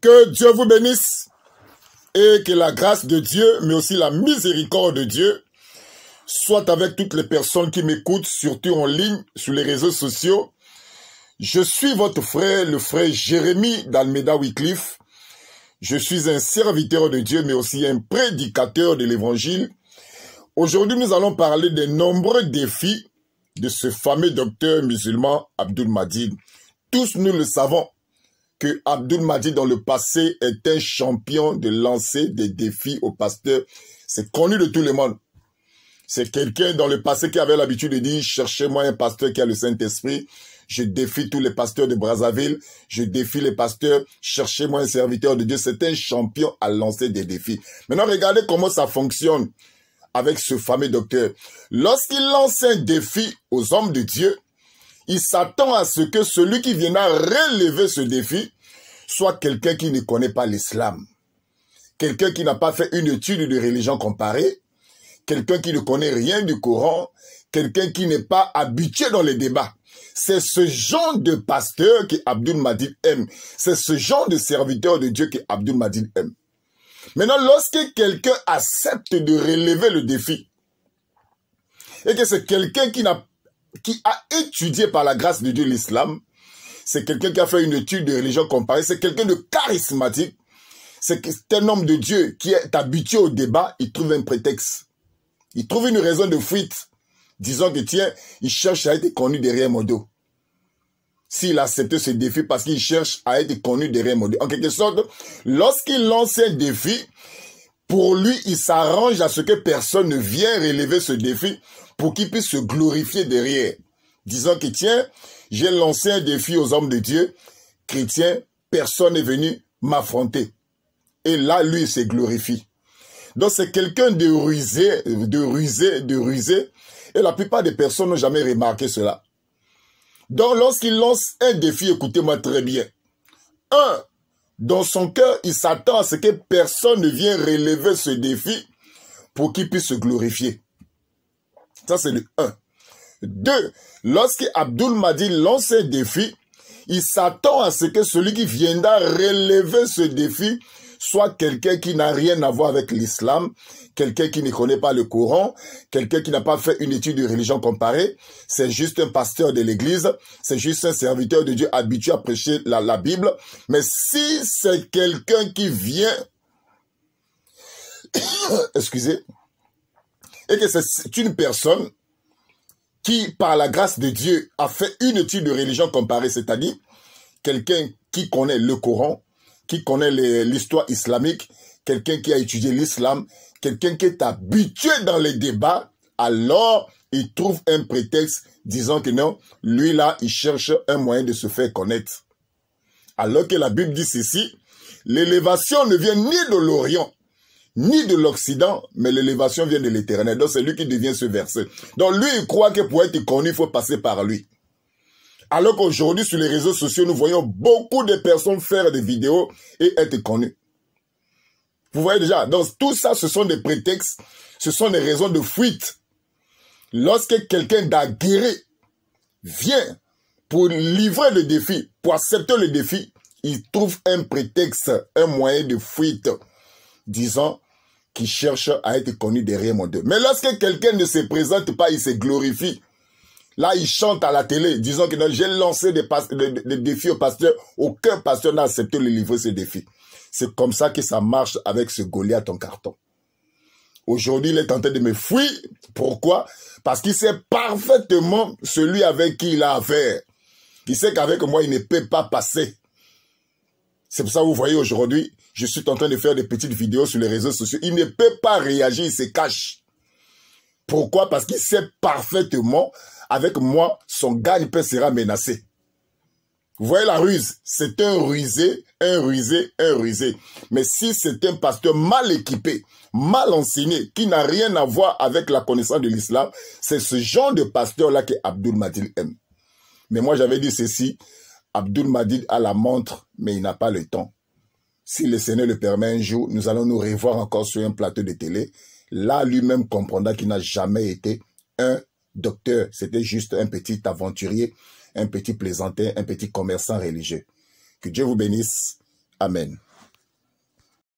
Que Dieu vous bénisse et que la grâce de Dieu, mais aussi la miséricorde de Dieu, soit avec toutes les personnes qui m'écoutent, surtout en ligne, sur les réseaux sociaux. Je suis votre frère, le frère Jérémie d'Almeida Wycliffe. Je suis un serviteur de Dieu, mais aussi un prédicateur de l'Évangile. Aujourd'hui, nous allons parler des nombreux défis de ce fameux docteur musulman Abdul Mahdi. Tous nous le savons que Abdul Mahdi dans le passé est un champion de lancer des défis aux pasteurs. C'est connu de tout le monde. C'est quelqu'un dans le passé qui avait l'habitude de dire « Cherchez-moi un pasteur qui a le Saint-Esprit. Je défie tous les pasteurs de Brazzaville. Je défie les pasteurs. Cherchez-moi un serviteur de Dieu. » C'est un champion à lancer des défis. Maintenant, regardez comment ça fonctionne avec ce fameux docteur. Lorsqu'il lance un défi aux hommes de Dieu, il s'attend à ce que celui qui viendra relever ce défi soit quelqu'un qui ne connaît pas l'islam, quelqu'un qui n'a pas fait une étude de religion comparée, quelqu'un qui ne connaît rien du Coran, quelqu'un qui n'est pas habitué dans les débats. C'est ce genre de pasteur que Abdul Mahdi aime. C'est ce genre de serviteur de Dieu que Abdul Mahdi aime. Maintenant, lorsque quelqu'un accepte de relever le défi, et que c'est quelqu'un qui a étudié par la grâce de Dieu l'islam, c'est quelqu'un qui a fait une étude de religion comparée, c'est quelqu'un de charismatique, c'est un homme de Dieu qui est habitué au débat, il trouve un prétexte. Il trouve une raison de fuite, disant que tiens, il cherche à être connu derrière mon dos. S'il accepte ce défi parce qu'il cherche à être connu derrière mon dos. En quelque sorte, lorsqu'il lance un défi, pour lui, il s'arrange à ce que personne ne vienne relever ce défi pour qu'il puisse se glorifier derrière. Disant que tiens, j'ai lancé un défi aux hommes de Dieu, chrétiens, personne n'est venu m'affronter. Et là, lui, il se glorifie. Donc, c'est quelqu'un de rusé, et la plupart des personnes n'ont jamais remarqué cela. Donc, lorsqu'il lance un défi, écoutez-moi très bien. Dans son cœur, il s'attend à ce que personne ne vienne relever ce défi pour qu'il puisse se glorifier. Ça, c'est le 1. 2. Lorsque Abdul Mahdi lance un défi, il s'attend à ce que celui qui viendra relever ce défi soit quelqu'un qui n'a rien à voir avec l'islam, quelqu'un qui ne connaît pas le Coran, quelqu'un qui n'a pas fait une étude de religion comparée, c'est juste un pasteur de l'église, c'est juste un serviteur de Dieu habitué à prêcher la Bible. Mais si c'est quelqu'un qui vient, excusez, et que c'est une personne qui, par la grâce de Dieu, a fait une étude de religion comparée, c'est-à-dire quelqu'un qui connaît le Coran, qui connaît l'histoire islamique, quelqu'un qui a étudié l'islam, quelqu'un qui est habitué dans les débats, alors il trouve un prétexte disant que non, lui là, il cherche un moyen de se faire connaître. Alors que la Bible dit ceci, l'élévation ne vient ni de l'Orient, ni de l'Occident, mais l'élévation vient de l'Éternel. Donc c'est lui qui devient ce verset. Donc lui, il croit que pour être connu, il faut passer par lui. Alors qu'aujourd'hui, sur les réseaux sociaux, nous voyons beaucoup de personnes faire des vidéos et être connues. Vous voyez déjà, donc tout ça, ce sont des prétextes, ce sont des raisons de fuite. Lorsque quelqu'un d'aguerri vient pour livrer le défi, pour accepter le défi, il trouve un prétexte, un moyen de fuite, disant qu'il cherche à être connu derrière mon dos. Mais lorsque quelqu'un ne se présente pas, il se glorifie. Là, il chante à la télé, disant que j'ai lancé des défis au pasteur. Aucun pasteur n'a accepté de livrer ce défi. C'est comme ça que ça marche avec ce Goliath en carton. Aujourd'hui, il est en train de me fuir. Pourquoi? Parce qu'il sait parfaitement celui avec qui il a affaire. Il sait qu'avec moi, il ne peut pas passer. C'est pour ça que vous voyez aujourd'hui, je suis en train de faire des petites vidéos sur les réseaux sociaux. Il ne peut pas réagir, il se cache. Pourquoi? Parce qu'il sait parfaitement, avec moi, son gagne-pain sera menacé. Vous voyez la ruse? C'est un rusé, un rusé, un rusé. Mais si c'est un pasteur mal équipé, mal enseigné, qui n'a rien à voir avec la connaissance de l'islam, c'est ce genre de pasteur-là que Abdul Mahdi aime. Mais moi, j'avais dit ceci, Abdul Mahdi a la montre, mais il n'a pas le temps. Si le Seigneur le permet un jour, nous allons nous revoir encore sur un plateau de télé. Là, lui-même comprendra qu'il n'a jamais été un docteur. C'était juste un petit aventurier, un petit plaisantin, un petit commerçant religieux. Que Dieu vous bénisse. Amen.